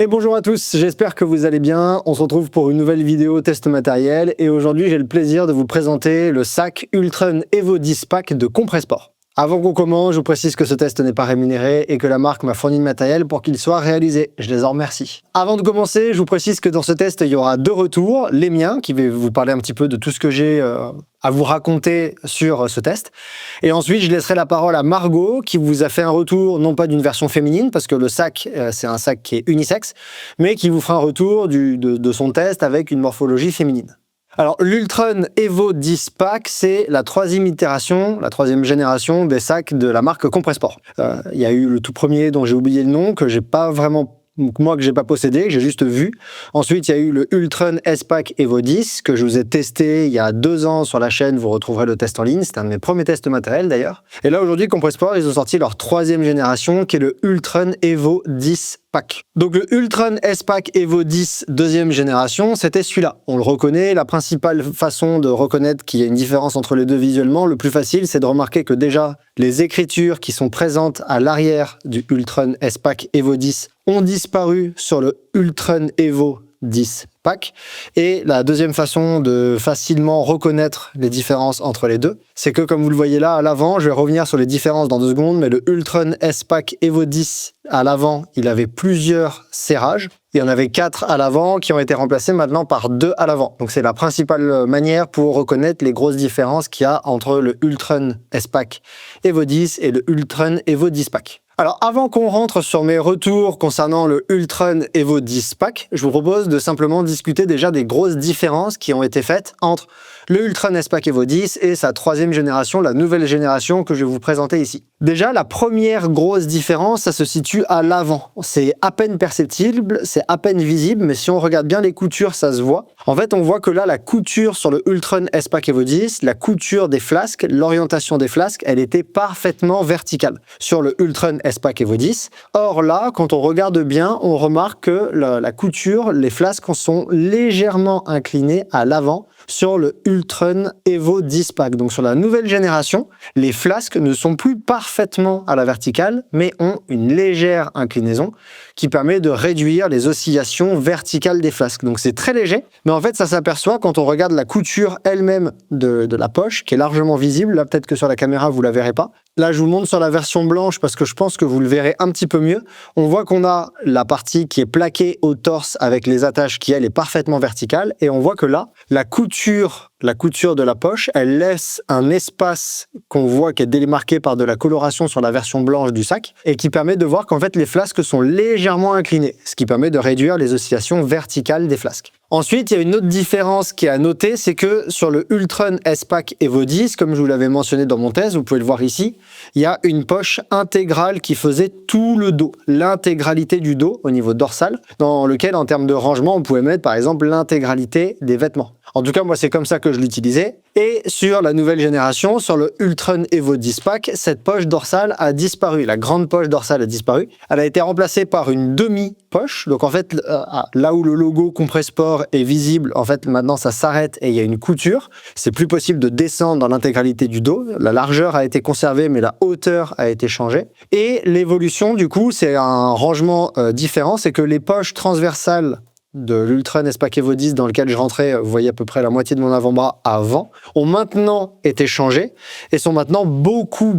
Et bonjour à tous, j'espère que vous allez bien. On se retrouve pour une nouvelle vidéo test matériel et aujourd'hui j'ai le plaisir de vous présenter le sac Ultron Evo 10 Pack de Compressport. Avant qu'on commence, je vous précise que ce test n'est pas rémunéré et que la marque m'a fourni le matériel pour qu'il soit réalisé. Je les en remercie. Avant de commencer, je vous précise que dans ce test, il y aura deux retours. Les miens, qui vont vous parler un petit peu de tout ce que j'ai à vous raconter sur ce test. Et ensuite, je laisserai la parole à Margot, qui vous a fait un retour, non pas d'une version féminine, parce que le sac, c'est un sac qui est unisexe, mais qui vous fera un retour de son test avec une morphologie féminine. Alors, l'Ultron Evo 10 Pack, c'est la troisième itération, la troisième génération des sacs de la marque Compressport. Il y a eu le tout premier dont j'ai oublié le nom, que j'ai pas possédé, que j'ai juste vu. Ensuite, il y a eu le Ultron S-Pack Evo 10 que je vous ai testé il y a 2 ans sur la chaîne. Vous retrouverez le test en ligne. C'était un de mes premiers tests matériels d'ailleurs. Et là, aujourd'hui, Compressport, ils ont sorti leur troisième génération qui est le Ultron Evo 10 Pack. Donc le Ultron S-Pack Evo 10 deuxième génération, c'était celui-là. On le reconnaît. La principale façon de reconnaître qu'il y a une différence entre les deux visuellement, le plus facile, c'est de remarquer que déjà, les écritures qui sont présentes à l'arrière du Ultron S-Pack Evo 10 ont disparu sur le Ultron Evo 10 Pack. Et la deuxième façon de facilement reconnaître les différences entre les deux, c'est que comme vous le voyez là à l'avant, je vais revenir sur les différences dans 2 secondes, mais le Ultron S-Pack Evo 10 à l'avant, il avait plusieurs serrages. Il y en avait 4 à l'avant qui ont été remplacés maintenant par 2 à l'avant. Donc c'est la principale manière pour reconnaître les grosses différences qu'il y a entre le Ultron S-Pack Evo 10 et le Ultron Evo 10 Pack. Alors, avant qu'on rentre sur mes retours concernant le Ultron Evo 10 Pack, je vous propose de simplement discuter déjà des grosses différences qui ont été faites entre le Ultron S-Pack Evo 10 et sa troisième génération, la nouvelle génération que je vais vous présenter ici. Déjà, la première grosse différence, ça se situe à l'avant. C'est à peine perceptible, c'est à peine visible, mais si on regarde bien les coutures, ça se voit. En fait, on voit que là, la couture sur le Ultron S-Pack Evo 10, la couture des flasques, l'orientation des flasques, elle était parfaitement verticale sur le Ultron S-Pack Evo 10. Or là, quand on regarde bien, on remarque que la couture, les flasques sont légèrement inclinées à l'avant sur le Ultron Evo 10 Pack. Donc sur la nouvelle génération, les flasques ne sont plus parfaitement à la verticale, mais ont une légère inclinaison qui permet de réduire les oscillations verticales des flasques. Donc c'est très léger, mais en fait ça s'aperçoit quand on regarde la couture elle-même de la poche, qui est largement visible. Là peut-être que sur la caméra vous la verrez pas. Là je vous montre sur la version blanche parce que je pense que vous le verrez un petit peu mieux. On voit qu'on a la partie qui est plaquée au torse avec les attaches qui elle est parfaitement verticale, et on voit que là, la couture de la poche, elle laisse un espace qu'on voit qui est démarqué par de la coloration sur la version blanche du sac et qui permet de voir qu'en fait les flasques sont légèrement inclinées, ce qui permet de réduire les oscillations verticales des flasques. Ensuite, il y a une autre différence qui est à noter, c'est que sur le Ultron S-Pack Evo 10, comme je vous l'avais mentionné dans mon test, vous pouvez le voir ici, il y a une poche intégrale qui faisait tout le dos, l'intégralité du dos au niveau dorsal, dans lequel en termes de rangement, on pouvait mettre par exemple l'intégralité des vêtements. En tout cas, moi, c'est comme ça que je l'utilisais. Et sur la nouvelle génération, sur le Ultron Evo 10 Pack, cette poche dorsale a disparu. La grande poche dorsale a disparu. Elle a été remplacée par une demi-poche. Donc, en fait, là où le logo Compressport est visible, en fait, maintenant, ça s'arrête et il y a une couture. C'est plus possible de descendre dans l'intégralité du dos. La largeur a été conservée, mais la hauteur a été changée. Et l'évolution, du coup, c'est un rangement différent. C'est que les poches transversales de l'Ultron S-Pack Evo 10 dans lequel je rentrais, vous voyez à peu près la moitié de mon avant-bras avant, ont maintenant été changées et sont maintenant beaucoup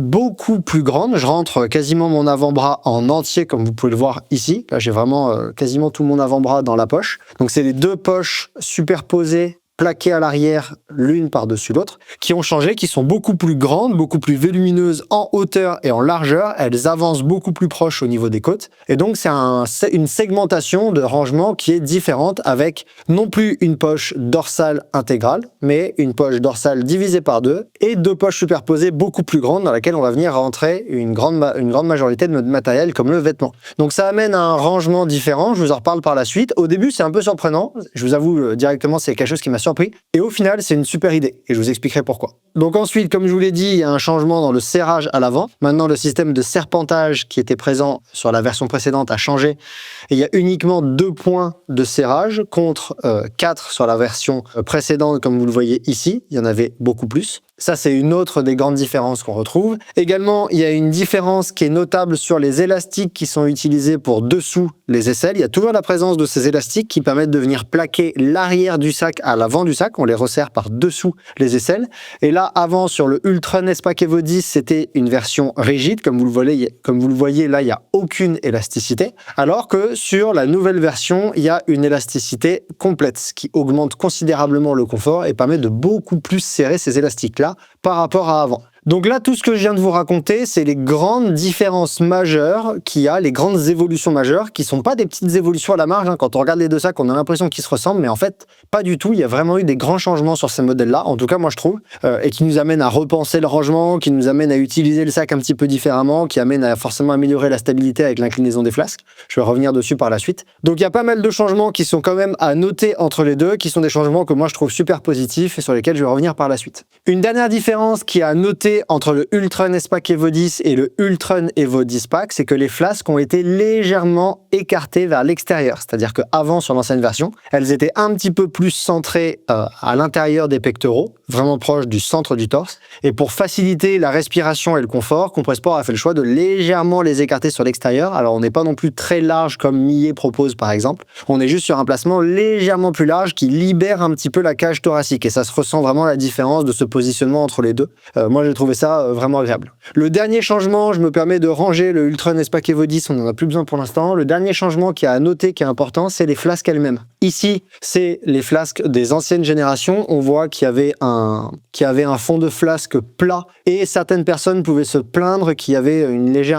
plus grandes. Je rentre quasiment mon avant-bras en entier comme vous pouvez le voir ici. Là j'ai vraiment quasiment tout mon avant-bras dans la poche. Donc c'est les 2 poches superposées, plaquées à l'arrière, l'une par-dessus l'autre, qui ont changé, qui sont beaucoup plus grandes, beaucoup plus volumineuses en hauteur et en largeur. Elles avancent beaucoup plus proches au niveau des côtes. Et donc, c'est une segmentation de rangement qui est différente avec non plus une poche dorsale intégrale, mais une poche dorsale divisée par 2 et 2 poches superposées beaucoup plus grandes dans laquelle on va venir rentrer une grande majorité de notre matériel comme le vêtement. Donc, ça amène à un rangement différent. Je vous en reparle par la suite. Au début, c'est un peu surprenant. Je vous avoue directement, c'est quelque chose qui m'a surpris. Et au final, c'est une super idée. Et je vous expliquerai pourquoi. Donc ensuite, comme je vous l'ai dit, il y a un changement dans le serrage à l'avant. Maintenant, le système de serpentage qui était présent sur la version précédente a changé. Et il y a uniquement 2 points de serrage contre 4 sur la version précédente, comme vous le voyez ici. Il y en avait beaucoup plus. Ça, c'est une autre des grandes différences qu'on retrouve. Également, il y a une différence qui est notable sur les élastiques qui sont utilisés pour dessous les aisselles. Il y a toujours la présence de ces élastiques qui permettent de venir plaquer l'arrière du sac à l'avant du sac. On les resserre par dessous les aisselles. Et là, avant, sur le Ultron S-Pack Evo 10, c'était une version rigide. Comme vous le voyez, là, il n'y a aucune élasticité. Alors que sur la nouvelle version, il y a une élasticité complète, ce qui augmente considérablement le confort et permet de beaucoup plus serrer ces élastiques-là par rapport à avant. Donc là, tout ce que je viens de vous raconter, c'est les grandes différences majeures qu'il y a, les grandes évolutions majeures, qui sont pas des petites évolutions à la marge. Quand on regarde les deux sacs, on a l'impression qu'ils se ressemblent, mais en fait, pas du tout. Il y a vraiment eu des grands changements sur ces modèles-là, en tout cas, moi je trouve, et qui nous amènent à repenser le rangement, qui nous amènent à utiliser le sac un petit peu différemment, qui amènent à forcément améliorer la stabilité avec l'inclinaison des flasques. Je vais revenir dessus par la suite. Donc il y a pas mal de changements qui sont quand même à noter entre les deux, qui sont des changements que moi je trouve super positifs et sur lesquels je vais revenir par la suite. Une dernière différence qui est à noter entre le Ultron S-Pack Evo 10 et le Ultron Evo 10 Pack, c'est que les flasques ont été légèrement écartées vers l'extérieur. C'est-à-dire qu'avant, sur l'ancienne version, elles étaient un petit peu plus centrées à l'intérieur des pectoraux, vraiment proche du centre du torse. Et pour faciliter la respiration et le confort, Compressport a fait le choix de légèrement les écarter sur l'extérieur. Alors, on n'est pas non plus très large comme Millet propose, par exemple. On est juste sur un placement légèrement plus large qui libère un petit peu la cage thoracique. Et ça se ressent vraiment la différence de ce positionnement entre les deux. Moi, j'ai trouvé ça vraiment agréable. Le dernier changement, je me permets de ranger le Ultron S-Pack Evo 10, on n'en a plus besoin pour l'instant. Le dernier changement qui est à noter, qui est important, c'est les flasques elles-mêmes. Ici, c'est les flasques des anciennes générations. On voit qu'il y avait un fond de flasque plat et certaines personnes pouvaient se plaindre qu'il y avait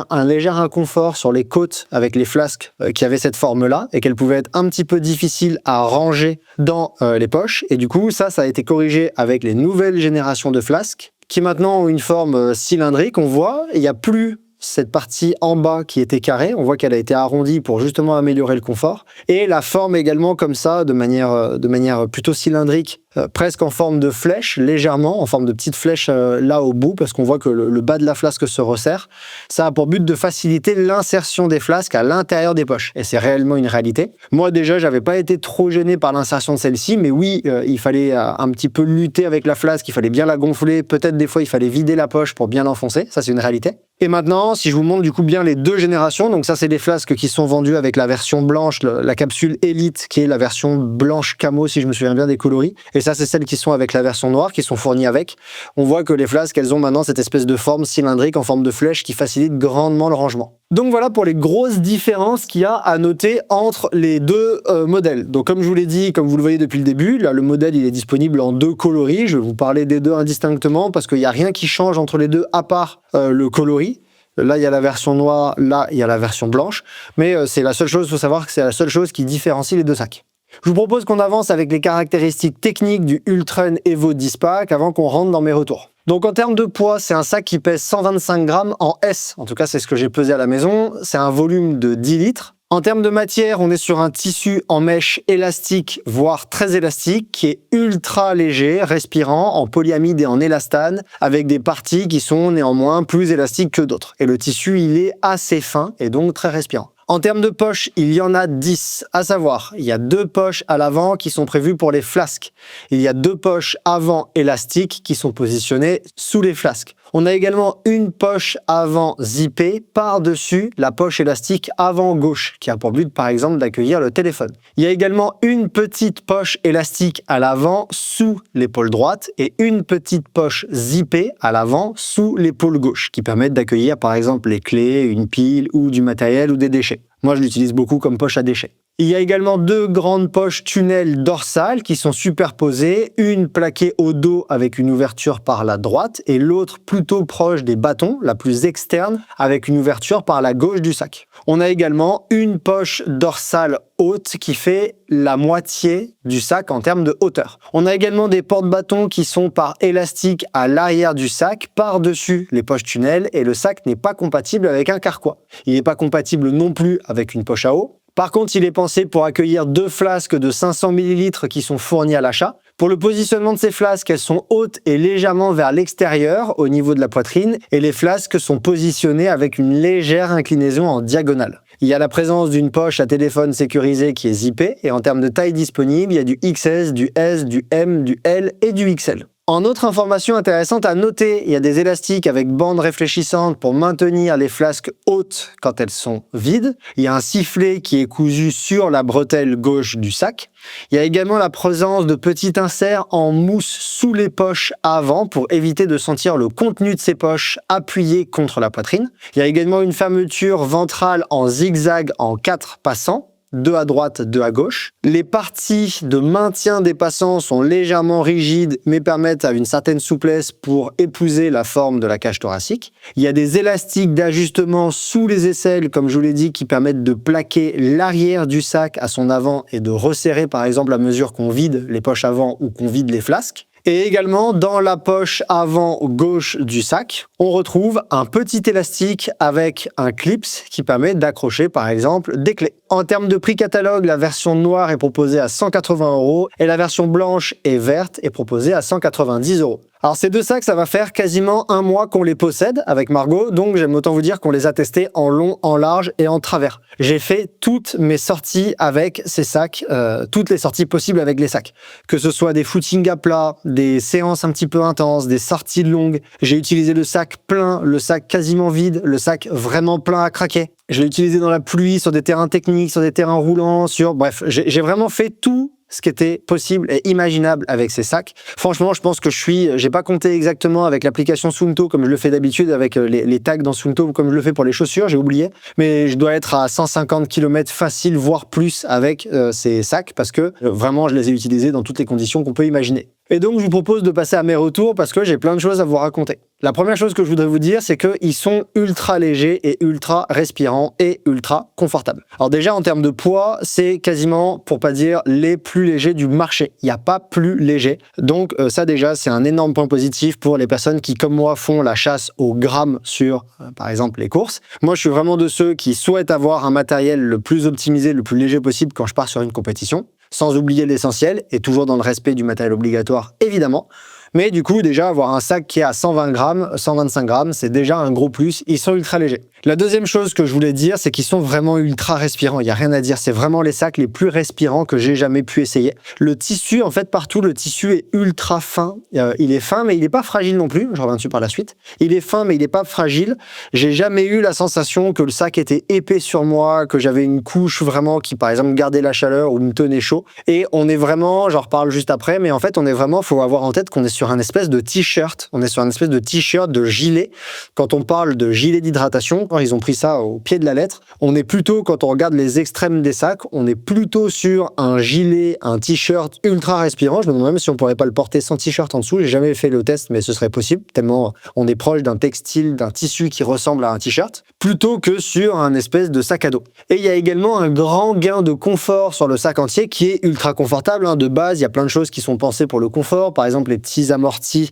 un léger inconfort sur les côtes avec les flasques qui avaient cette forme-là et qu'elles pouvaient être un petit peu difficiles à ranger dans les poches. Et du coup, ça a été corrigé avec les nouvelles générations de flasques qui maintenant ont une forme cylindrique. On voit, il n'y a plus cette partie en bas qui était carrée, on voit qu'elle a été arrondie pour justement améliorer le confort. Et la forme également comme ça, de manière plutôt cylindrique, presque en forme de flèche, légèrement, en forme de petite flèche là au bout, parce qu'on voit que le bas de la flasque se resserre. Ça a pour but de faciliter l'insertion des flasques à l'intérieur des poches. Et c'est réellement une réalité. Moi déjà, j'avais pas été trop gêné par l'insertion de celle-ci, mais oui, il fallait un petit peu lutter avec la flasque, il fallait bien la gonfler, peut-être des fois il fallait vider la poche pour bien l'enfoncer, ça c'est une réalité. Et maintenant, si je vous montre du coup bien les deux générations, donc ça c'est des flasques qui sont vendues avec la version blanche, la capsule Elite, qui est la version blanche camo si je me souviens bien des coloris. Et ça c'est celles qui sont avec la version noire, qui sont fournies avec. On voit que les flasques, elles ont maintenant cette espèce de forme cylindrique en forme de flèche qui facilite grandement le rangement. Donc voilà pour les grosses différences qu'il y a à noter entre les deux modèles. Donc comme je vous l'ai dit, comme vous le voyez depuis le début, là le modèle il est disponible en deux coloris. Je vais vous parler des deux indistinctement parce qu'il n'y a rien qui change entre les deux à part le coloris. Là, il y a la version noire, là, il y a la version blanche. Mais c'est la seule chose, il faut savoir que c'est la seule chose qui différencie les deux sacs. Je vous propose qu'on avance avec les caractéristiques techniques du Ultron Evo 10 Pack avant qu'on rentre dans mes retours. Donc en termes de poids, c'est un sac qui pèse 125 grammes en S. En tout cas, c'est ce que j'ai pesé à la maison. C'est un volume de 10 litres. En termes de matière, on est sur un tissu en mèche élastique, voire très élastique, qui est ultra léger, respirant, en polyamide et en élastane, avec des parties qui sont néanmoins plus élastiques que d'autres. Et le tissu, il est assez fin et donc très respirant. En termes de poches, il y en a 10, à savoir, il y a 2 poches à l'avant qui sont prévues pour les flasques. Il y a 2 poches avant élastiques qui sont positionnées sous les flasques. On a également une poche avant zippée par-dessus la poche élastique avant gauche, qui a pour but par exemple d'accueillir le téléphone. Il y a également une petite poche élastique à l'avant sous l'épaule droite et une petite poche zippée à l'avant sous l'épaule gauche, qui permettent d'accueillir par exemple les clés, une pile ou du matériel ou des déchets. Moi, je l'utilise beaucoup comme poche à déchets. Il y a également 2 grandes poches tunnel dorsales qui sont superposées, une plaquée au dos avec une ouverture par la droite et l'autre plutôt proche des bâtons, la plus externe, avec une ouverture par la gauche du sac. On a également une poche dorsale haute qui fait la moitié du sac en termes de hauteur. On a également des porte-bâtons qui sont par élastique à l'arrière du sac, par-dessus les poches tunnel, et le sac n'est pas compatible avec un carquois. Il n'est pas compatible non plus avec une poche à eau. Par contre, il est pensé pour accueillir 2 flasques de 500 ml qui sont fournies à l'achat. Pour le positionnement de ces flasques, elles sont hautes et légèrement vers l'extérieur au niveau de la poitrine et les flasques sont positionnées avec une légère inclinaison en diagonale. Il y a la présence d'une poche à téléphone sécurisée qui est zippée et en termes de taille disponible, il y a du XS, du S, du M, du L et du XL. En autre information intéressante à noter, il y a des élastiques avec bandes réfléchissantes pour maintenir les flasques hautes quand elles sont vides. Il y a un sifflet qui est cousu sur la bretelle gauche du sac. Il y a également la présence de petits inserts en mousse sous les poches avant pour éviter de sentir le contenu de ces poches appuyé contre la poitrine. Il y a également une fermeture ventrale en zigzag en 4 passants. 2 à droite, 2 à gauche. Les parties de maintien des passants sont légèrement rigides, mais permettent à une certaine souplesse pour épouser la forme de la cage thoracique. Il y a des élastiques d'ajustement sous les aisselles, comme je vous l'ai dit, qui permettent de plaquer l'arrière du sac à son avant et de resserrer, par exemple, à mesure qu'on vide les poches avant ou qu'on vide les flasques. Et également, dans la poche avant gauche du sac, on retrouve un petit élastique avec un clips qui permet d'accrocher, par exemple, des clés. En termes de prix catalogue, la version noire est proposée à 180 € et la version blanche et verte est proposée à 190 €. Alors ces deux sacs, ça va faire quasiment un mois qu'on les possède avec Margot, donc j'aime autant vous dire qu'on les a testés en long, en large et en travers. J'ai fait toutes mes sorties avec ces sacs, toutes les sorties possibles avec les sacs. Que ce soit des footings à plat, des séances un petit peu intenses, des sorties longues. J'ai utilisé le sac plein, le sac quasiment vide, le sac vraiment plein à craquer. Je l'ai utilisé dans la pluie, sur des terrains techniques, sur des terrains roulants, bref, j'ai vraiment fait tout ce qui était possible et imaginable avec ces sacs. Franchement, je pense que j'ai pas compté exactement avec l'application Suunto comme je le fais d'habitude avec les tags dans Suunto comme je le fais pour les chaussures, j'ai oublié. Mais je dois être à 150 km facile, voire plus avec ces sacs parce que vraiment, je les ai utilisés dans toutes les conditions qu'on peut imaginer. Et donc, je vous propose de passer à mes retours parce que j'ai plein de choses à vous raconter. La première chose que je voudrais vous dire, c'est qu'ils sont ultra légers et ultra respirants et ultra confortables. Alors déjà, en termes de poids, c'est quasiment, pour pas dire, les plus légers du marché. Il n'y a pas plus léger. Donc ça déjà, c'est un énorme point positif pour les personnes qui, comme moi, font la chasse au gramme sur, par exemple, les courses. Moi, je suis vraiment de ceux qui souhaitent avoir un matériel le plus optimisé, le plus léger possible quand je pars sur une compétition, sans oublier l'essentiel, et toujours dans le respect du matériel obligatoire, évidemment. Mais du coup, déjà, avoir un sac qui est à 120 grammes, 125 grammes, c'est déjà un gros plus. Ils sont ultra légers. La deuxième chose que je voulais dire, c'est qu'ils sont vraiment ultra respirants. Il n'y a rien à dire. C'est vraiment les sacs les plus respirants que j'ai jamais pu essayer. Le tissu, en fait, partout, le tissu est ultra fin. Il est fin, mais il n'est pas fragile non plus. Je reviens dessus par la suite. Il est fin, mais il n'est pas fragile. J'ai jamais eu la sensation que le sac était épais sur moi, que j'avais une couche vraiment qui, par exemple, gardait la chaleur ou me tenait chaud. Et on est vraiment, j'en reparle juste après, mais en fait, on est vraiment, faut avoir en tête qu'on est sur un espèce de t-shirt. On est sur un espèce de t-shirt, de gilet. Quand on parle de gilet d'hydratation, ils ont pris ça au pied de la lettre. On est plutôt, quand on regarde les extrêmes des sacs, on est plutôt sur un gilet, un t-shirt ultra respirant. Je me demande même si on pourrait pas le porter sans t-shirt en dessous. J'ai jamais fait le test, mais ce serait possible, tellement on est proche d'un textile, d'un tissu qui ressemble à un t-shirt, plutôt que sur un espèce de sac à dos. Et il y a également un grand gain de confort sur le sac entier qui est ultra confortable. De base, il y a plein de choses qui sont pensées pour le confort. Par exemple, les petits amortis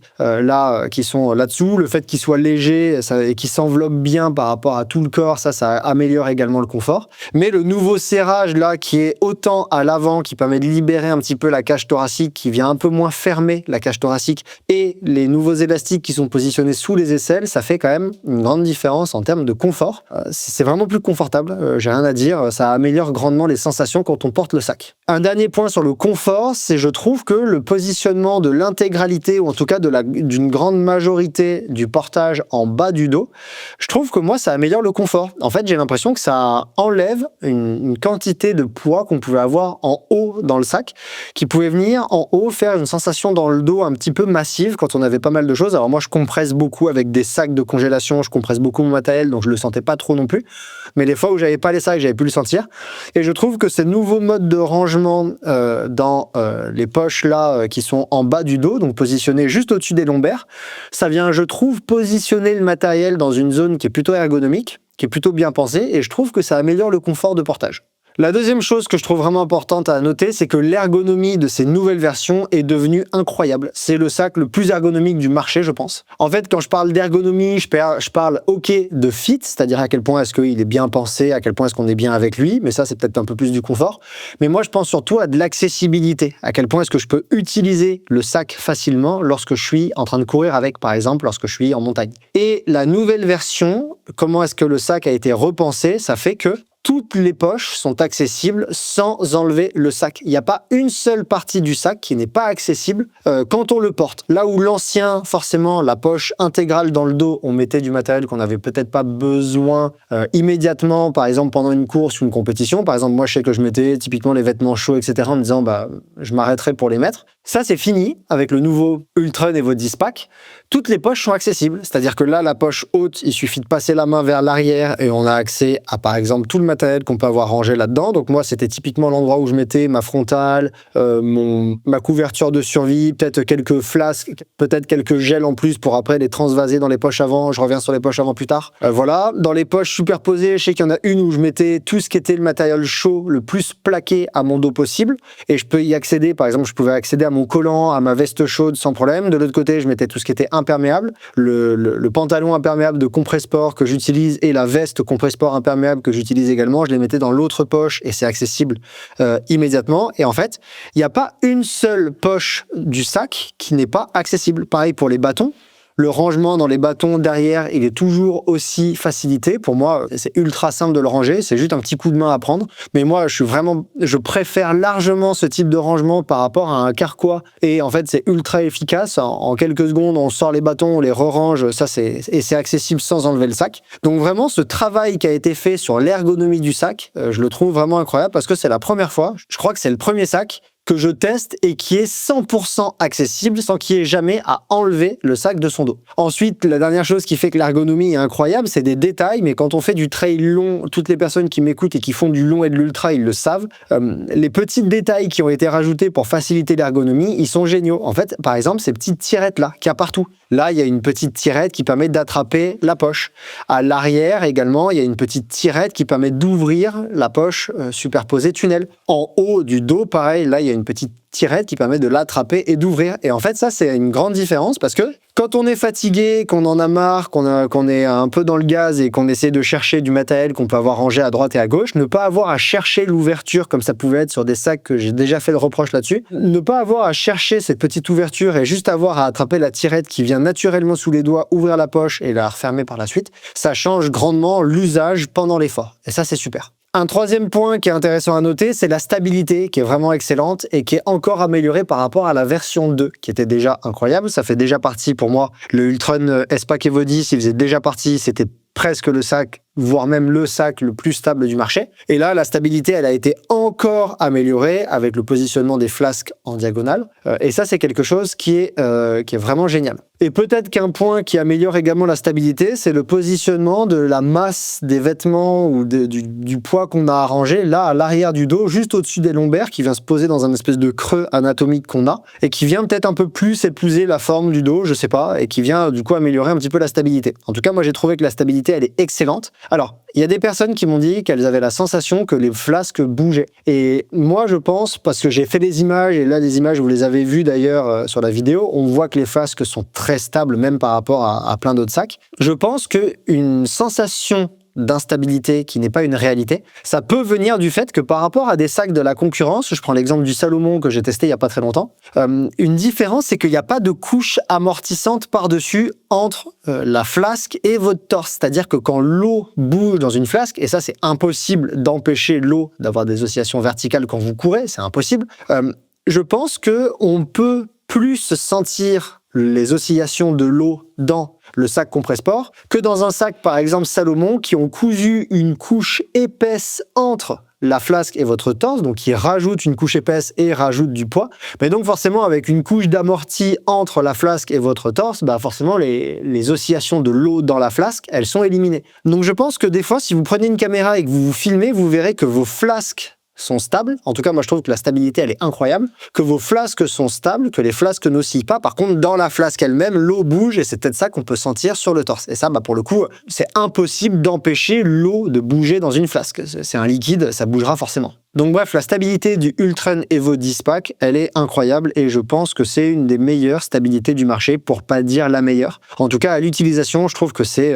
qui sont là-dessous. Le fait qu'il soit léger et qu'il s'enveloppe bien par rapport à tout le corps, ça améliore également le confort. Mais le nouveau serrage là, qui est autant à l'avant, qui permet de libérer un petit peu la cage thoracique, qui vient un peu moins fermer la cage thoracique, et les nouveaux élastiques qui sont positionnés sous les aisselles, ça fait quand même une grande différence en termes de confort. C'est vraiment plus confortable, j'ai rien à dire. Ça améliore grandement les sensations quand on porte le sac. Un dernier point sur le confort, c'est je trouve que le positionnement de l'intégralité, ou en tout cas d'une grande majorité du portage en bas du dos, je trouve que moi, ça améliore le confort. En fait, j'ai l'impression que ça enlève une quantité de poids qu'on pouvait avoir en haut dans le sac, qui pouvait venir en haut faire une sensation dans le dos un petit peu massive quand on avait pas mal de choses. Alors moi, je compresse beaucoup avec des sacs de congélation, je compresse beaucoup mon matériel, donc je le sentais pas trop non plus. Mais les fois où j'avais pas les sacs, j'avais pu le sentir. Et je trouve que ces nouveaux modes de rangement dans les poches là qui sont en bas du dos, donc positionnées juste au-dessus des lombaires, ça vient, je trouve, positionner le matériel dans une zone qui est plutôt ergonomique, qui est plutôt bien pensée, et je trouve que ça améliore le confort de portage. La deuxième chose que je trouve vraiment importante à noter, c'est que l'ergonomie de ces nouvelles versions est devenue incroyable. C'est le sac le plus ergonomique du marché, je pense. En fait, quand je parle d'ergonomie, je parle de fit, c'est-à-dire à quel point est-ce qu'il est bien pensé, à quel point est-ce qu'on est bien avec lui, mais ça, c'est peut-être un peu plus du confort. Mais moi, je pense surtout à de l'accessibilité, à quel point est-ce que je peux utiliser le sac facilement lorsque je suis en train de courir avec, par exemple, lorsque je suis en montagne. Et la nouvelle version, comment est-ce que le sac a été repensé, ça fait que toutes les poches sont accessibles sans enlever le sac. Il n'y a pas une seule partie du sac qui n'est pas accessible quand on le porte. Là où l'ancien, forcément, la poche intégrale dans le dos, on mettait du matériel qu'on n'avait peut-être pas besoin immédiatement, par exemple pendant une course ou une compétition. Par exemple, moi, je sais que je mettais typiquement les vêtements chauds, etc. en me disant, je m'arrêterai pour les mettre. Ça, c'est fini avec le nouveau Ultrun Evo 10 Pack. Toutes les poches sont accessibles. C'est-à-dire que là, la poche haute, il suffit de passer la main vers l'arrière et on a accès à, par exemple, tout le matériel qu'on peut avoir rangé là-dedans. Donc moi, c'était typiquement l'endroit où je mettais ma frontale, ma couverture de survie, peut-être quelques flasques, peut-être quelques gels en plus pour après les transvaser dans les poches avant. Je reviens sur les poches avant plus tard. Voilà. Dans les poches superposées, je sais qu'il y en a une où je mettais tout ce qui était le matériel chaud, le plus plaqué à mon dos possible. Et je peux y accéder. Par exemple, je pouvais accéder à mon collant, à ma veste chaude sans problème. De l'autre côté, je mettais tout ce qui était imperméable, le pantalon imperméable de Compressport que j'utilise et la veste Compressport imperméable que j'utilise également, je les mettais dans l'autre poche et c'est accessible immédiatement. Et en fait, il n'y a pas une seule poche du sac qui n'est pas accessible. Pareil pour les bâtons. Le rangement dans les bâtons derrière, il est toujours aussi facilité. Pour moi, c'est ultra simple de le ranger. C'est juste un petit coup de main à prendre. Mais moi, je préfère largement ce type de rangement par rapport à un carquois. Et en fait, c'est ultra efficace. En quelques secondes, on sort les bâtons, on les re-range. Et c'est accessible sans enlever le sac. Donc vraiment, ce travail qui a été fait sur l'ergonomie du sac, je le trouve vraiment incroyable parce que c'est la première fois. Je crois que c'est le premier sac que je teste et qui est 100% accessible sans qu'il y ait jamais à enlever le sac de son dos. Ensuite, la dernière chose qui fait que l'ergonomie est incroyable, c'est des détails, mais quand on fait du trail long, toutes les personnes qui m'écoutent et qui font du long et de l'ultra, ils le savent, les petits détails qui ont été rajoutés pour faciliter l'ergonomie, ils sont géniaux. En fait, par exemple, ces petites tirettes-là, qu'il y a partout. Là, il y a une petite tirette qui permet d'attraper la poche. À l'arrière, également, il y a une petite tirette qui permet d'ouvrir la poche superposée tunnel. En haut du dos, pareil, là, il y a une petite tirette qui permet de l'attraper et d'ouvrir. Et en fait, ça, c'est une grande différence parce que quand on est fatigué, qu'on en a marre, qu'on est un peu dans le gaz et qu'on essaie de chercher du matériel qu'on peut avoir rangé à droite et à gauche, ne pas avoir à chercher l'ouverture comme ça pouvait être sur des sacs que j'ai déjà fait le reproche là-dessus, ne pas avoir à chercher cette petite ouverture et juste avoir à attraper la tirette qui vient naturellement sous les doigts, ouvrir la poche et la refermer par la suite, ça change grandement l'usage pendant l'effort. Et ça, c'est super. Un troisième point qui est intéressant à noter, c'est la stabilité qui est vraiment excellente et qui est encore améliorée par rapport à la version 2 qui était déjà incroyable. Ça fait déjà partie pour moi, le Ultrun S-Pack Evo 10, il faisait déjà partie, c'était presque le sac, voire même le sac le plus stable du marché. Et là, la stabilité, elle a été encore améliorée avec le positionnement des flasques en diagonale. Et ça, c'est quelque chose qui est vraiment génial. Et peut-être qu'un point qui améliore également la stabilité, c'est le positionnement de la masse des vêtements ou du poids qu'on a arrangé, là, à l'arrière du dos, juste au-dessus des lombaires, qui vient se poser dans un espèce de creux anatomique qu'on a, et qui vient peut-être un peu plus épouser la forme du dos, je sais pas, et qui vient du coup améliorer un petit peu la stabilité. En tout cas, moi, j'ai trouvé que la stabilité, elle est excellente. Alors, il y a des personnes qui m'ont dit qu'elles avaient la sensation que les flasques bougeaient. Et moi, je pense, parce que j'ai fait des images, et là, les images, vous les avez vues d'ailleurs sur la vidéo, on voit que les flasques sont très stables, même par rapport à plein d'autres sacs. Je pense qu'une sensation d'instabilité qui n'est pas une réalité, ça peut venir du fait que par rapport à des sacs de la concurrence, je prends l'exemple du Salomon que j'ai testé il n'y a pas très longtemps, une différence, c'est qu'il n'y a pas de couche amortissante par-dessus entre la flasque et votre torse. C'est-à-dire que quand l'eau bouge dans une flasque, et ça c'est impossible d'empêcher l'eau d'avoir des oscillations verticales quand vous courez, c'est impossible, je pense qu'on peut plus sentir les oscillations de l'eau dans le sac Compressport que dans un sac, par exemple Salomon, qui ont cousu une couche épaisse entre la flasque et votre torse, donc qui rajoute une couche épaisse et rajoute du poids. Mais donc forcément, avec une couche d'amorti entre la flasque et votre torse, forcément, les oscillations de l'eau dans la flasque, elles sont éliminées. Donc je pense que des fois, si vous prenez une caméra et que vous vous filmez, vous verrez que vos flasques sont stables. En tout cas, moi, je trouve que la stabilité, elle est incroyable. Que vos flasques sont stables, que les flasques n'oscillent pas. Par contre, dans la flasque elle-même, l'eau bouge et c'est peut-être ça qu'on peut sentir sur le torse. Et ça, pour le coup, c'est impossible d'empêcher l'eau de bouger dans une flasque. C'est un liquide, ça bougera forcément. Donc bref, la stabilité du Ultrun Evo 10 Pack, elle est incroyable et je pense que c'est une des meilleures stabilités du marché, pour pas dire la meilleure. En tout cas, à l'utilisation, je trouve que c'est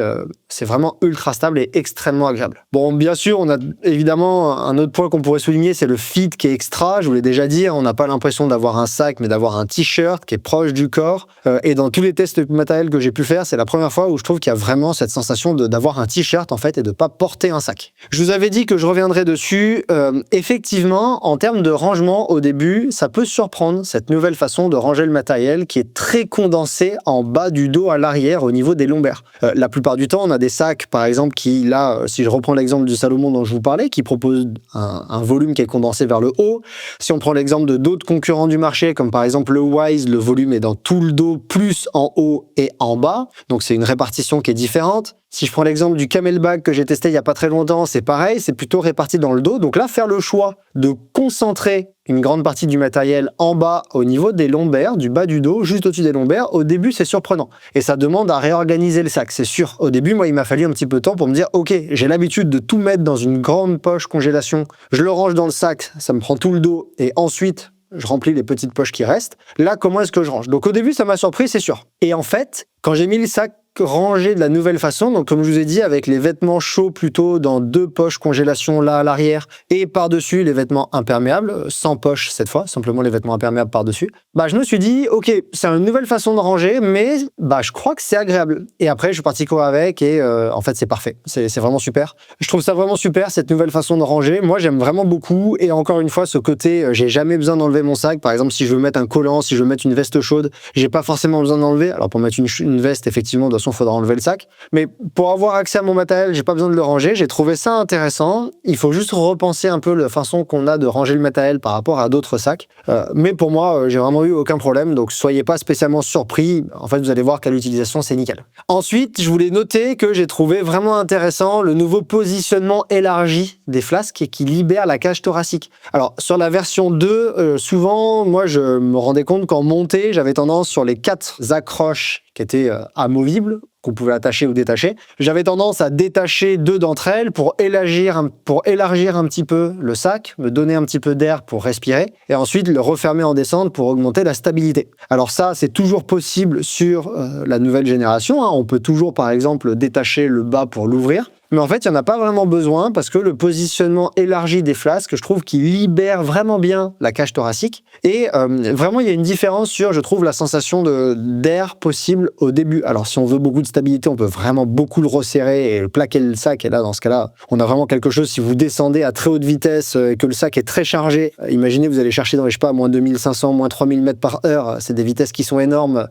c'est vraiment ultra stable et extrêmement agréable. Bon, bien sûr, on a évidemment un autre point qu'on pourrait souligner, c'est le fit qui est extra. Je vous l'ai déjà dit, on n'a pas l'impression d'avoir un sac, mais d'avoir un t-shirt qui est proche du corps. Et dans tous les tests matériels que j'ai pu faire, c'est la première fois où je trouve qu'il y a vraiment cette sensation d'avoir un t-shirt en fait et de pas porter un sac. Je vous avais dit que je reviendrai dessus. Effectivement, en termes de rangement au début, ça peut surprendre cette nouvelle façon de ranger le matériel qui est très condensé en bas du dos à l'arrière au niveau des lombaires. La plupart du temps, on a des sacs, par exemple, qui, là, si je reprends l'exemple du Salomon dont je vous parlais, qui propose un volume qui est condensé vers le haut. Si on prend l'exemple de d'autres concurrents du marché, comme par exemple le Wise, le volume est dans tout le dos, plus en haut et en bas. Donc, c'est une répartition qui est différente. Si je prends l'exemple du Camelback que j'ai testé il n'y a pas très longtemps, c'est pareil, c'est plutôt réparti dans le dos. Donc là, faire le choix de concentrer une grande partie du matériel en bas au niveau des lombaires, du bas du dos, juste au-dessus des lombaires, au début, c'est surprenant. Et ça demande à réorganiser le sac, c'est sûr. Au début, moi, il m'a fallu un petit peu de temps pour me dire, ok, j'ai l'habitude de tout mettre dans une grande poche congélation. Je le range dans le sac, ça me prend tout le dos. Et ensuite, je remplis les petites poches qui restent. Là, comment est-ce que je range? Donc au début, ça m'a surpris, c'est sûr. Et en fait, quand j'ai mis le sac rangé de la nouvelle façon, donc comme je vous ai dit, avec les vêtements chauds plutôt dans 2 poches congélation là à l'arrière et par-dessus les vêtements imperméables, sans poche cette fois, simplement les vêtements imperméables par-dessus, bah je me suis dit, ok, c'est une nouvelle façon de ranger, mais bah je crois que c'est agréable. Et après, je suis parti courir avec et en fait, c'est parfait. C'est vraiment super. Je trouve ça vraiment super, cette nouvelle façon de ranger. Moi, j'aime vraiment beaucoup et encore une fois, ce côté, j'ai jamais besoin d'enlever mon sac. Par exemple, si je veux mettre un collant, si je veux mettre une veste chaude, j'ai pas forcément besoin d'enlever. Alors pour mettre une veste, effectivement, il faudra enlever le sac. Mais pour avoir accès à mon matériel, j'ai pas besoin de le ranger. J'ai trouvé ça intéressant. Il faut juste repenser un peu la façon qu'on a de ranger le matériel par rapport à d'autres sacs. Mais pour moi, j'ai vraiment eu aucun problème. Donc, soyez pas spécialement surpris. En fait, vous allez voir qu'à l'utilisation, c'est nickel. Ensuite, je voulais noter que j'ai trouvé vraiment intéressant le nouveau positionnement élargi des flasques et qui libère la cage thoracique. Alors, sur la version 2, souvent, moi, je me rendais compte qu'en montée, j'avais tendance sur les 4 accroches qui étaient amovibles, qu'on pouvait attacher ou détacher. J'avais tendance à détacher 2 d'entre elles pour élargir un petit peu le sac, me donner un petit peu d'air pour respirer, et ensuite le refermer en descente pour augmenter la stabilité. Alors ça, c'est toujours possible sur la nouvelle génération. Hein. On peut toujours, par exemple, détacher le bas pour l'ouvrir. Mais en fait, il n'y en a pas vraiment besoin parce que le positionnement élargi des flasques, je trouve qu'il libère vraiment bien la cage thoracique. Et vraiment, il y a une différence sur, je trouve, la sensation d'air possible au début. Alors, si on veut beaucoup de stabilité, on peut vraiment beaucoup le resserrer et plaquer le sac. Et là, dans ce cas-là, on a vraiment quelque chose. Si vous descendez à très haute vitesse et que le sac est très chargé, imaginez, vous allez chercher dans, je sais pas, moins 2500, moins 3000 mètres par heure. C'est des vitesses qui sont énormes.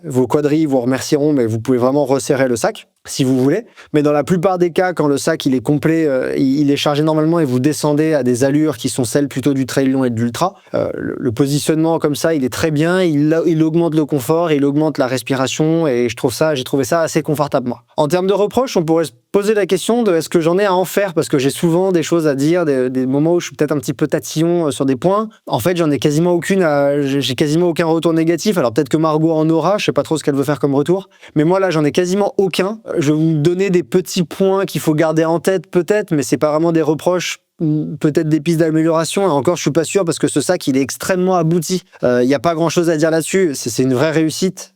Vos quadrilles vous remercieront, mais vous pouvez vraiment resserrer le sac si vous voulez. Mais dans la plupart des cas, quand le sac il est complet, il est chargé normalement et vous descendez à des allures qui sont celles plutôt du trail long et de l'ultra, le positionnement comme ça, il est très bien, il augmente le confort, il augmente la respiration et j'ai trouvé ça assez confortable moi. En termes de reproches, on pourrait se poser la question de est-ce que j'en ai à en faire parce que j'ai souvent des choses à dire, des moments où je suis peut-être un petit peu tatillon sur des points. En fait, j'en ai quasiment aucune, j'ai quasiment aucun retour négatif. Alors peut-être que Margot en aura, je sais pas trop ce qu'elle veut faire comme retour, mais moi là, j'en ai quasiment aucun. Je vais vous donner des petits points qu'il faut garder en tête peut-être, mais c'est pas vraiment des reproches, peut-être des pistes d'amélioration. Et encore, je suis pas sûr parce que ce sac, il est extrêmement abouti. Il y a pas grand-chose à dire là-dessus. C'est une vraie réussite.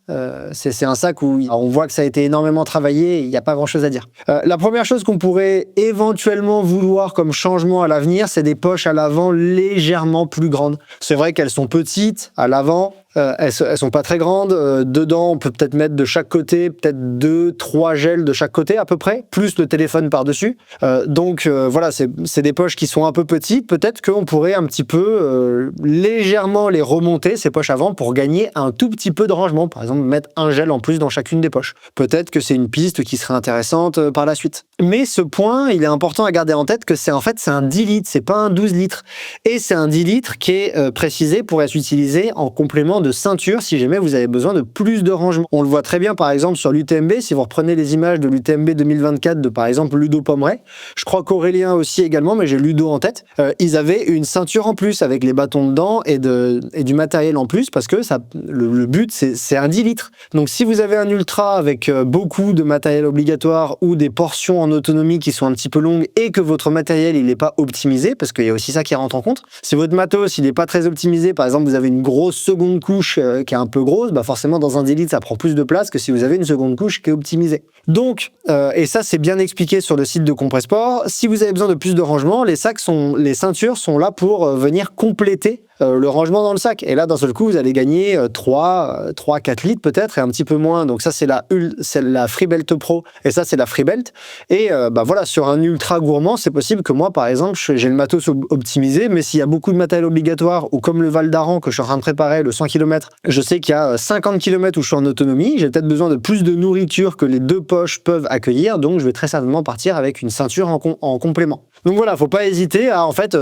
C'est un sac où on voit que ça a été énormément travaillé. Il n'y a pas grand-chose à dire. La première chose qu'on pourrait éventuellement vouloir comme changement à l'avenir, c'est des poches à l'avant légèrement plus grandes. C'est vrai qu'elles sont petites à l'avant. Elles sont pas très grandes. Dedans, on peut peut-être mettre de chaque côté, peut-être 2-3 gels de chaque côté à peu près, plus le téléphone par-dessus. Donc voilà, c'est des poches qui sont un peu petites. Peut-être qu'on pourrait un petit peu légèrement les remonter, ces poches avant, pour gagner un tout petit peu de rangement. Par exemple, mettre un gel en plus dans chacune des poches. Peut-être que c'est une piste qui serait intéressante par la suite. Mais ce point, il est important à garder en tête que c'est un 10 litres, c'est pas un 12 litres. Et c'est un 10 litres qui est précisé pour être utilisé en complément de ceinture si jamais vous avez besoin de plus de rangement. On le voit très bien par exemple sur l'UTMB, si vous reprenez les images de l'UTMB 2024 de par exemple Ludo Pomeray, je crois qu'Aurélien aussi également, mais j'ai Ludo en tête, ils avaient une ceinture en plus avec les bâtons dedans et du matériel en plus parce que le but c'est un 10 litres. Donc si vous avez un ultra avec beaucoup de matériel obligatoire ou des portions en en autonomie qui sont un petit peu longues et que votre matériel il n'est pas optimisé, parce qu'il y a aussi ça qui rentre en compte. Si votre matos il n'est pas très optimisé, par exemple vous avez une grosse seconde couche qui est un peu grosse, bah forcément dans un 10 litres ça prend plus de place que si vous avez une seconde couche qui est optimisée. Donc, et ça c'est bien expliqué sur le site de Compressport, si vous avez besoin de plus de rangement, les ceintures sont là pour venir compléter le rangement dans le sac. Et là, d'un seul coup, vous allez gagner 3-4 litres peut-être et un petit peu moins. Donc ça, c'est la Freebelt Pro et ça, c'est la Freebelt. Et bah voilà, sur un ultra gourmand, c'est possible que moi, par exemple, j'ai le matos optimisé, mais s'il y a beaucoup de matériel obligatoire ou comme le Val d'Aran que je suis en train de préparer, le 100 km, je sais qu'il y a 50 km où je suis en autonomie, j'ai peut-être besoin de plus de nourriture que les deux poches peuvent accueillir, donc je vais très certainement partir avec une ceinture en complément. Donc voilà, faut pas hésiter à en fait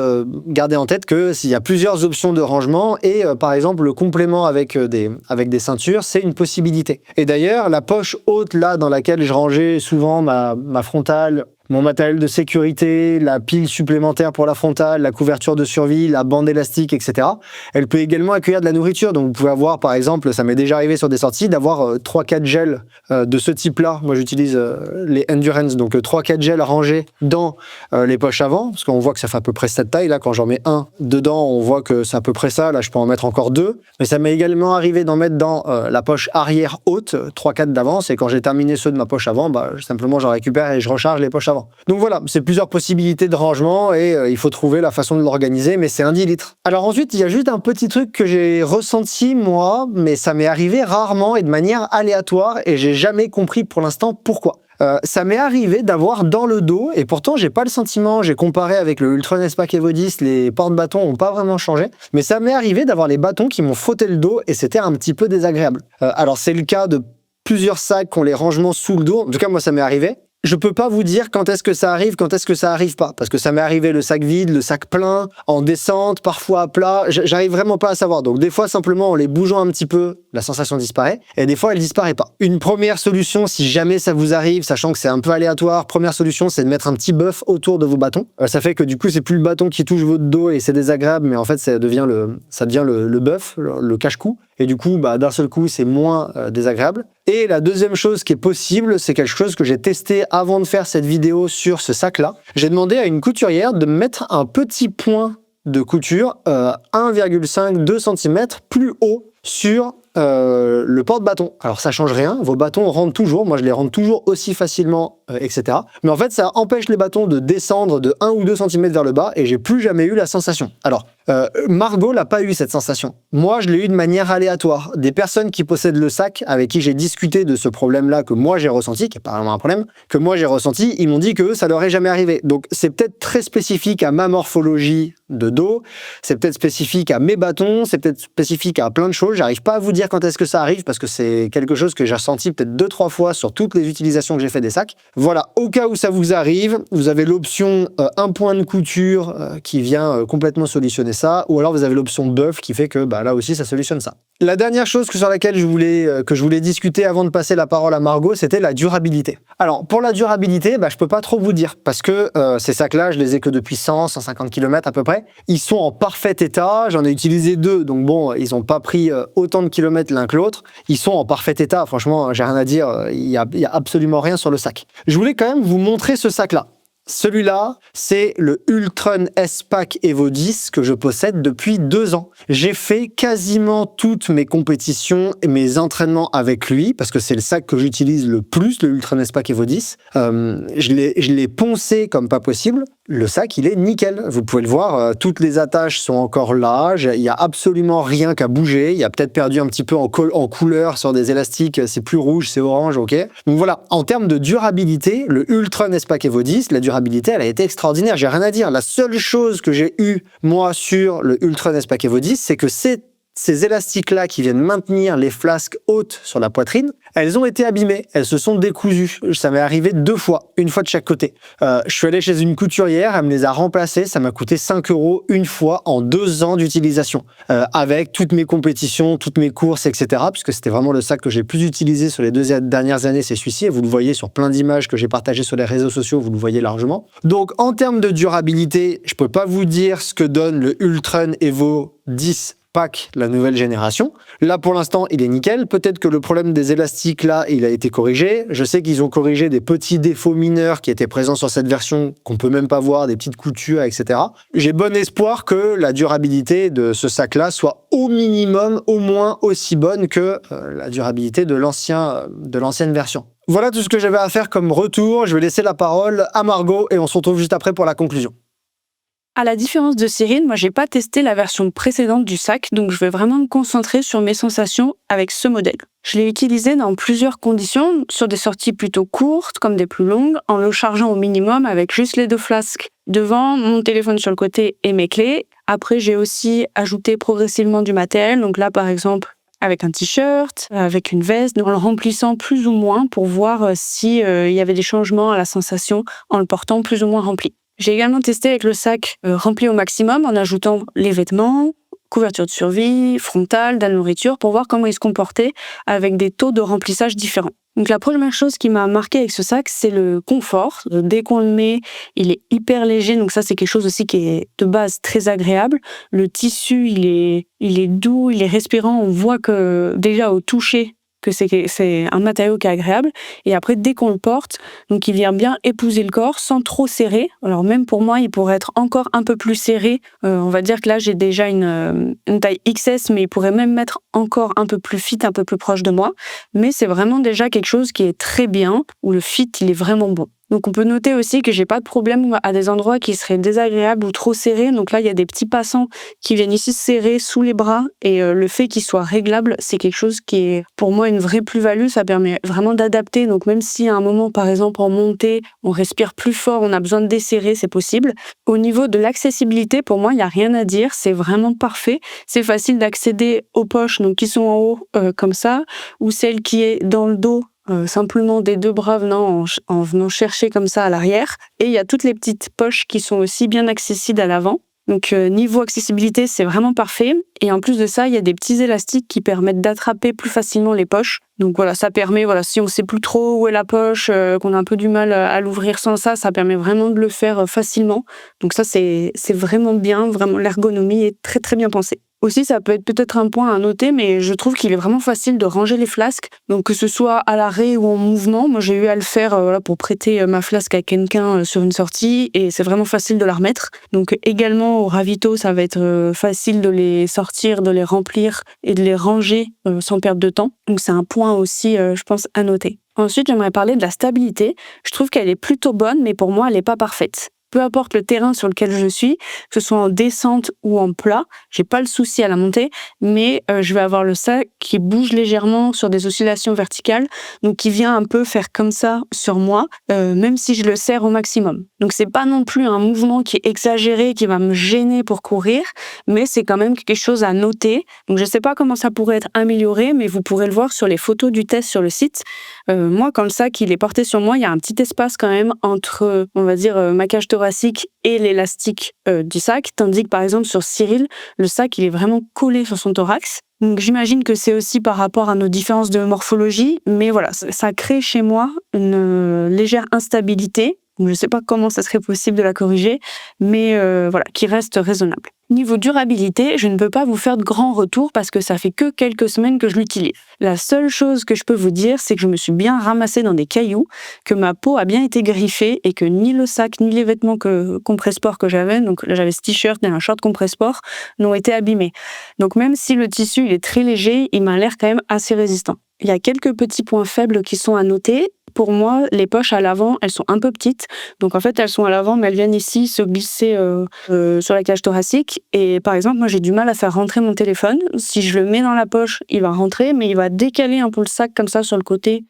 garder en tête que s'il y a plusieurs options de rangement et par exemple le complément avec des ceintures, c'est une possibilité. Et d'ailleurs, la poche haute là dans laquelle je rangeais souvent ma frontale, mon matériel de sécurité, la pile supplémentaire pour la frontale, la couverture de survie, la bande élastique, etc. Elle peut également accueillir de la nourriture. Donc vous pouvez avoir, par exemple, ça m'est déjà arrivé sur des sorties, d'avoir 3-4 gels de ce type-là. Moi j'utilise les Endurance, donc 3-4 gels rangés dans les poches avant, parce qu'on voit que ça fait à peu près cette taille. Là, quand j'en mets un dedans, on voit que c'est à peu près ça. Là, je peux en mettre encore 2. Mais ça m'est également arrivé d'en mettre dans la poche arrière haute, 3-4 d'avance. Et quand j'ai terminé ceux de ma poche avant, bah, simplement j'en récupère et je recharge les poches avant. Donc voilà, c'est plusieurs possibilités de rangement et il faut trouver la façon de l'organiser, mais c'est un 10 litres. Alors ensuite, il y a juste un petit truc que j'ai ressenti moi, mais ça m'est arrivé rarement et de manière aléatoire et j'ai jamais compris pour l'instant pourquoi. Ça m'est arrivé d'avoir dans le dos, et pourtant j'ai pas le sentiment, j'ai comparé avec le Ultron S-Pack Evo 10, les porte-bâtons ont pas vraiment changé, mais ça m'est arrivé d'avoir les bâtons qui m'ont frotté le dos et c'était un petit peu désagréable. Alors c'est le cas de plusieurs sacs qui ont les rangements sous le dos, en tout cas moi ça m'est arrivé. Je peux pas vous dire quand est-ce que ça arrive, quand est-ce que ça arrive pas, parce que ça m'est arrivé le sac vide, le sac plein, en descente, parfois à plat, j'arrive vraiment pas à savoir. Donc des fois simplement en les bougeant un petit peu, la sensation disparaît, et des fois elle disparaît pas. Une première solution, si jamais ça vous arrive, sachant que c'est un peu aléatoire, première solution c'est de mettre un petit buff autour de vos bâtons. Ça fait que du coup c'est plus le bâton qui touche votre dos et c'est désagréable, mais en fait ça devient le buff, le cache-cou. Et du coup, bah, d'un seul coup, c'est moins désagréable. Et la deuxième chose qui est possible, c'est quelque chose que j'ai testé avant de faire cette vidéo sur ce sac-là. J'ai demandé à une couturière de mettre un petit point de couture 1,5-2 cm plus haut sur le porte-bâton. Alors ça change rien, vos bâtons rentrent toujours, moi je les rentre toujours aussi facilement, etc. Mais en fait ça empêche les bâtons de descendre de 1 ou 2 cm vers le bas et j'ai plus jamais eu la sensation. Alors, Margot n'a pas eu cette sensation. Moi je l'ai eu de manière aléatoire. Des personnes qui possèdent le sac, avec qui j'ai discuté de ce problème-là que moi j'ai ressenti, qui est pas vraiment un problème, que moi j'ai ressenti, ils m'ont dit que ça leur est jamais arrivé. Donc c'est peut-être très spécifique à ma morphologie de dos, c'est peut-être spécifique à mes bâtons, c'est peut-être spécifique à plein de choses, j'arrive pas à vous dire quand est-ce que ça arrive parce que c'est quelque chose que j'ai ressenti peut-être 2-3 fois sur toutes les utilisations que j'ai fait des sacs. Voilà, au cas où ça vous arrive, vous avez l'option un point de couture qui vient complètement solutionner ça, ou alors vous avez l'option buff qui fait que bah, là aussi ça solutionne ça. La dernière chose sur laquelle je voulais discuter avant de passer la parole à Margot, c'était la durabilité. Alors pour la durabilité, bah, je peux pas trop vous dire parce que ces sacs-là, je les ai que depuis 100-150 km à peu près. Ils sont en parfait état, j'en ai utilisé 2, donc bon, ils ont pas pris autant de kilomètres l'un que l'autre. Ils sont en parfait état, franchement, j'ai rien à dire, il y a absolument rien sur le sac. Je voulais quand même vous montrer ce sac-là. Celui-là, c'est le Ultron S-Pack Evo 10 que je possède depuis 2 ans. J'ai fait quasiment toutes mes compétitions et mes entraînements avec lui, parce que c'est le sac que j'utilise le plus, le Ultron S-Pack Evo 10. Je l'ai poncé comme pas possible. Le sac, il est nickel. Vous pouvez le voir, toutes les attaches sont encore là. Il n'y a absolument rien qu'à bouger. Il a peut-être perdu un petit peu en couleur sur des élastiques. C'est plus rouge, c'est orange, ok. Donc voilà, en termes de durabilité, le Ultron S-Pack Evo 10, la durabilité, elle a été extraordinaire. J'ai rien à dire. La seule chose que j'ai eue, moi, sur le Ultron S-Pack Evo 10, c'est que ces élastiques-là qui viennent maintenir les flasques hautes sur la poitrine, elles ont été abîmées, elles se sont décousues. Ça m'est arrivé 2 fois, une fois de chaque côté. Je suis allé chez une couturière, elle me les a remplacées, ça m'a coûté 5 € une fois en 2 ans d'utilisation. Avec toutes mes compétitions, toutes mes courses, etc. Puisque c'était vraiment le sac que j'ai plus utilisé sur les 2 dernières années, c'est celui-ci. Et vous le voyez sur plein d'images que j'ai partagées sur les réseaux sociaux, vous le voyez largement. Donc en termes de durabilité, je peux pas vous dire ce que donne le Ultron Evo 10 Pack, la nouvelle génération. Là, pour l'instant, il est nickel. Peut-être que le problème des élastiques, là, il a été corrigé. Je sais qu'ils ont corrigé des petits défauts mineurs qui étaient présents sur cette version, qu'on peut même pas voir, des petites coutures, etc. J'ai bon espoir que la durabilité de ce sac-là soit au minimum, au moins aussi bonne que la durabilité de l'ancienne version. Voilà tout ce que j'avais à faire comme retour. Je vais laisser la parole à Margot et on se retrouve juste après pour la conclusion. À la différence de Cyril, moi j'ai pas testé la version précédente du sac, donc je vais vraiment me concentrer sur mes sensations avec ce modèle. Je l'ai utilisé dans plusieurs conditions, sur des sorties plutôt courtes comme des plus longues, en le chargeant au minimum avec juste les 2 flasques devant, mon téléphone sur le côté et mes clés. Après j'ai aussi ajouté progressivement du matériel, donc là par exemple avec un t-shirt, avec une veste, en le remplissant plus ou moins pour voir si il y avait des changements à la sensation en le portant plus ou moins rempli. J'ai également testé avec le sac rempli au maximum en ajoutant les vêtements, couverture de survie, frontale, de la nourriture pour voir comment il se comportait avec des taux de remplissage différents. Donc la première chose qui m'a marqué avec ce sac, c'est le confort. Dès qu'on le met, il est hyper léger, donc ça c'est quelque chose aussi qui est de base très agréable. Le tissu, il est doux, il est respirant, on voit que déjà au toucher, que c'est un matériau qui est agréable. Et après, dès qu'on le porte, donc il vient bien épouser le corps sans trop serrer. Alors même pour moi, il pourrait être encore un peu plus serré. On va dire que là, j'ai déjà une taille XS, mais il pourrait même mettre encore un peu plus fit, un peu plus proche de moi. Mais c'est vraiment déjà quelque chose qui est très bien, où le fit, il est vraiment bon. Donc on peut noter aussi que j'ai pas de problème à des endroits qui seraient désagréables ou trop serrés. Donc là, il y a des petits passants qui viennent ici se serrer sous les bras et le fait qu'ils soient réglables, c'est quelque chose qui est pour moi une vraie plus-value. Ça permet vraiment d'adapter. Donc même si à un moment, par exemple, en montée, on respire plus fort, on a besoin de desserrer, c'est possible. Au niveau de l'accessibilité, pour moi, il n'y a rien à dire. C'est vraiment parfait. C'est facile d'accéder aux poches donc qui sont en haut comme ça, ou celle qui est dans le dos. Simplement des 2 bras en venant chercher comme ça à l'arrière. Et il y a toutes les petites poches qui sont aussi bien accessibles à l'avant. Donc niveau accessibilité, c'est vraiment parfait. Et en plus de ça, il y a des petits élastiques qui permettent d'attraper plus facilement les poches. Donc voilà, ça permet, si on ne sait plus trop où est la poche, qu'on a un peu du mal à l'ouvrir sans ça, ça permet vraiment de le faire facilement. Donc ça, c'est vraiment bien, vraiment l'ergonomie est très très bien pensée. Aussi, ça peut être peut-être un point à noter, mais je trouve qu'il est vraiment facile de ranger les flasques. Donc que ce soit à l'arrêt ou en mouvement, moi j'ai eu à le faire pour prêter ma flasque à quelqu'un sur une sortie et c'est vraiment facile de la remettre. Donc également au ravito, ça va être facile de les sortir, de les remplir et de les ranger sans perdre de temps. Donc c'est un point aussi, je pense, à noter. Ensuite, j'aimerais parler de la stabilité. Je trouve qu'elle est plutôt bonne, mais pour moi, elle n'est pas parfaite. Peu importe le terrain sur lequel je suis, que ce soit en descente ou en plat, j'ai pas le souci à la montée, mais je vais avoir le sac qui bouge légèrement sur des oscillations verticales, donc qui vient un peu faire comme ça sur moi, même si je le serre au maximum. Donc c'est pas non plus un mouvement qui est exagéré, qui va me gêner pour courir, mais c'est quand même quelque chose à noter. Donc je sais pas comment ça pourrait être amélioré, mais vous pourrez le voir sur les photos du test sur le site. Moi, quand le sac il est porté sur moi, il y a un petit espace quand même entre, on va dire, ma cage thoracique et l'élastique du sac, tandis que par exemple sur Cyril, le sac il est vraiment collé sur son thorax. Donc j'imagine que c'est aussi par rapport à nos différences de morphologie, mais voilà, ça crée chez moi une légère instabilité. Je ne sais pas comment ça serait possible de la corriger, mais voilà, qui reste raisonnable. Niveau durabilité, je ne peux pas vous faire de grands retours parce que ça fait que quelques semaines que je l'utilise. La seule chose que je peux vous dire, c'est que je me suis bien ramassée dans des cailloux, que ma peau a bien été griffée et que ni le sac ni les vêtements Compressport que j'avais, donc là j'avais ce t-shirt et un short Compressport, n'ont été abîmés. Donc même si le tissu il est très léger, il m'a l'air quand même assez résistant. Il y a quelques petits points faibles qui sont à noter. Pour moi, les poches à l'avant, elles sont un peu petites. Donc en fait, elles sont à l'avant, mais elles viennent ici se glisser sur la cage thoracique. Et par exemple, moi, j'ai du mal à faire rentrer mon téléphone. Si je le mets dans la poche, il va rentrer, mais il va décaler un peu le sac comme ça sur le côté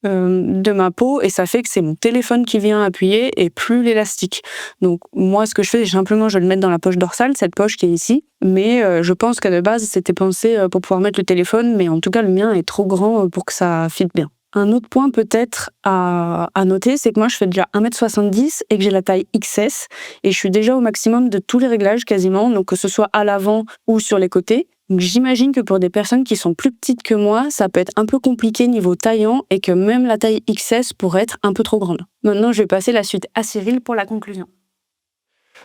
de ma peau. Et ça fait que c'est mon téléphone qui vient appuyer et plus l'élastique. Donc moi, ce que je fais, c'est simplement, je vais le mettre dans la poche dorsale, cette poche qui est ici. Mais je pense qu'à de base, c'était pensé pour pouvoir mettre le téléphone. Mais en tout cas, le mien est trop grand pour que ça fitte bien. Un autre point peut-être à noter, c'est que moi je fais déjà 1m70 et que j'ai la taille XS et je suis déjà au maximum de tous les réglages quasiment, donc que ce soit à l'avant ou sur les côtés. Donc j'imagine que pour des personnes qui sont plus petites que moi, ça peut être un peu compliqué niveau taillant et que même la taille XS pourrait être un peu trop grande. Maintenant, je vais passer la suite à Cyril pour la conclusion.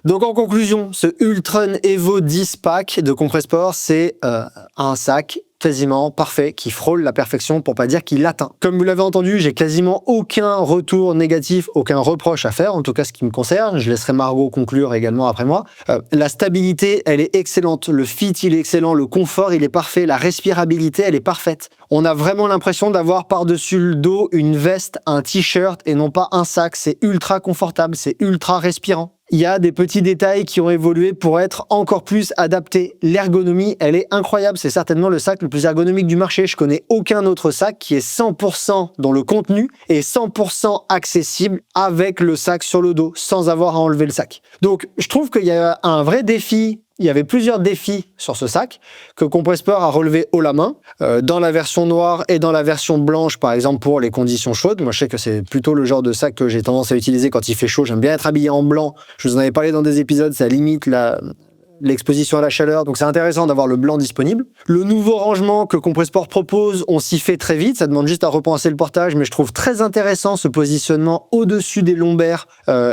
Donc en conclusion, ce Ultron Evo 10 Pack de Compressport, c'est un sac quasiment parfait, qui frôle la perfection pour pas dire qu'il l'atteint. Comme vous l'avez entendu, j'ai quasiment aucun retour négatif, aucun reproche à faire, en tout cas ce qui me concerne. Je laisserai Margot conclure également après moi. La stabilité, elle est excellente. Le fit, il est excellent. Le confort, il est parfait. La respirabilité, elle est parfaite. On a vraiment l'impression d'avoir par-dessus le dos une veste, un t-shirt et non pas un sac. C'est ultra confortable, c'est ultra respirant. Il y a des petits détails qui ont évolué pour être encore plus adaptés. L'ergonomie, elle est incroyable. C'est certainement le sac le plus ergonomique du marché. Je connais aucun autre sac qui est 100% dans le contenu et 100% accessible avec le sac sur le dos, sans avoir à enlever le sac. Donc, je trouve qu'il y a un vrai défi. Il y avait plusieurs défis sur ce sac que Compressport a relevé haut la main, dans la version noire et dans la version blanche, par exemple, pour les conditions chaudes. Moi, je sais que c'est plutôt le genre de sac que j'ai tendance à utiliser quand il fait chaud. J'aime bien être habillé en blanc. Je vous en avais parlé dans des épisodes, ça limite l'exposition à la chaleur, donc c'est intéressant d'avoir le blanc disponible. Le nouveau rangement que Compressport propose, on s'y fait très vite, ça demande juste à repenser le portage, mais je trouve très intéressant ce positionnement au-dessus des lombaires,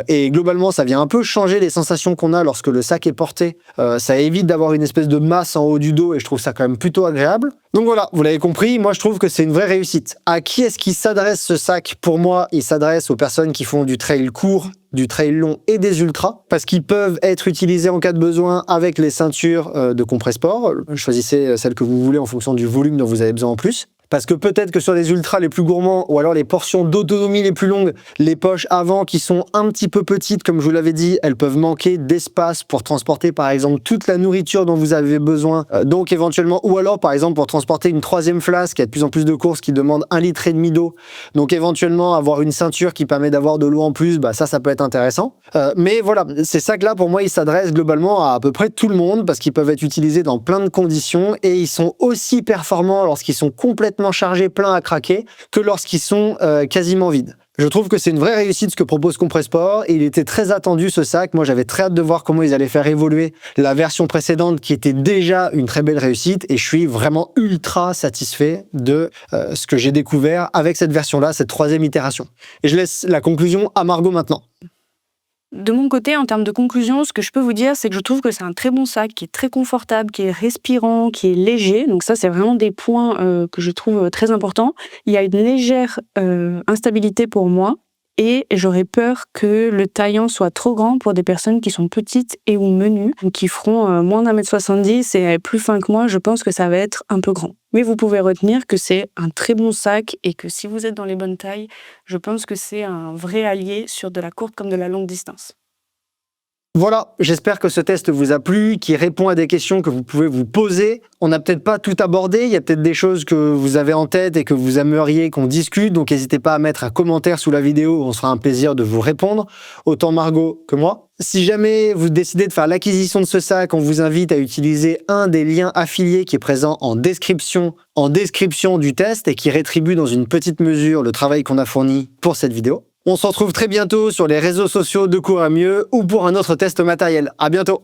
et globalement ça vient un peu changer les sensations qu'on a lorsque le sac est porté. Ça évite d'avoir une espèce de masse en haut du dos, et je trouve ça quand même plutôt agréable. Donc voilà, vous l'avez compris, moi je trouve que c'est une vraie réussite. À qui est-ce qu'il s'adresse ce sac? Pour moi, il s'adresse aux personnes qui font du trail court, du trail long et des ultras, parce qu'ils peuvent être utilisés en cas de besoin avec les ceintures de Compressport. Choisissez celle que vous voulez en fonction du volume dont vous avez besoin en plus. Parce que peut-être que sur les ultras les plus gourmands, ou alors les portions d'autonomie les plus longues, les poches avant qui sont un petit peu petites, comme je vous l'avais dit, elles peuvent manquer d'espace pour transporter par exemple toute la nourriture dont vous avez besoin. Donc éventuellement, ou alors par exemple pour transporter une troisième flasque, il y a de plus en plus de courses qui demandent 1,5 litre d'eau. Donc éventuellement avoir une ceinture qui permet d'avoir de l'eau en plus, bah ça peut être intéressant. Mais voilà, ces sacs-là pour moi ils s'adressent globalement à peu près tout le monde parce qu'ils peuvent être utilisés dans plein de conditions et ils sont aussi performants lorsqu'ils sont complètement chargés, pleins à craquer, que lorsqu'ils sont quasiment vides. Je trouve que c'est une vraie réussite ce que propose Compressport et il était très attendu ce sac. Moi j'avais très hâte de voir comment ils allaient faire évoluer la version précédente qui était déjà une très belle réussite et je suis vraiment ultra satisfait de ce que j'ai découvert avec cette version-là, cette troisième itération. Et je laisse la conclusion à Margot maintenant. De mon côté, en termes de conclusion, ce que je peux vous dire, c'est que je trouve que c'est un très bon sac, qui est très confortable, qui est respirant, qui est léger. Donc ça, c'est vraiment des points que je trouve très importants. Il y a une légère instabilité pour moi. Et j'aurais peur que le taillant soit trop grand pour des personnes qui sont petites et ou menues, qui feront moins d'1,70 m et plus fin que moi, je pense que ça va être un peu grand. Mais vous pouvez retenir que c'est un très bon sac et que si vous êtes dans les bonnes tailles, je pense que c'est un vrai allié sur de la courte comme de la longue distance. Voilà, j'espère que ce test vous a plu, qui répond à des questions que vous pouvez vous poser. On n'a peut-être pas tout abordé, il y a peut-être des choses que vous avez en tête et que vous aimeriez qu'on discute, donc n'hésitez pas à mettre un commentaire sous la vidéo, on sera un plaisir de vous répondre, autant Margot que moi. Si jamais vous décidez de faire l'acquisition de ce sac, on vous invite à utiliser un des liens affiliés qui est présent en description du test et qui rétribue dans une petite mesure le travail qu'on a fourni pour cette vidéo. On se retrouve très bientôt sur les réseaux sociaux de Cours à Mieux ou pour un autre test matériel. À bientôt!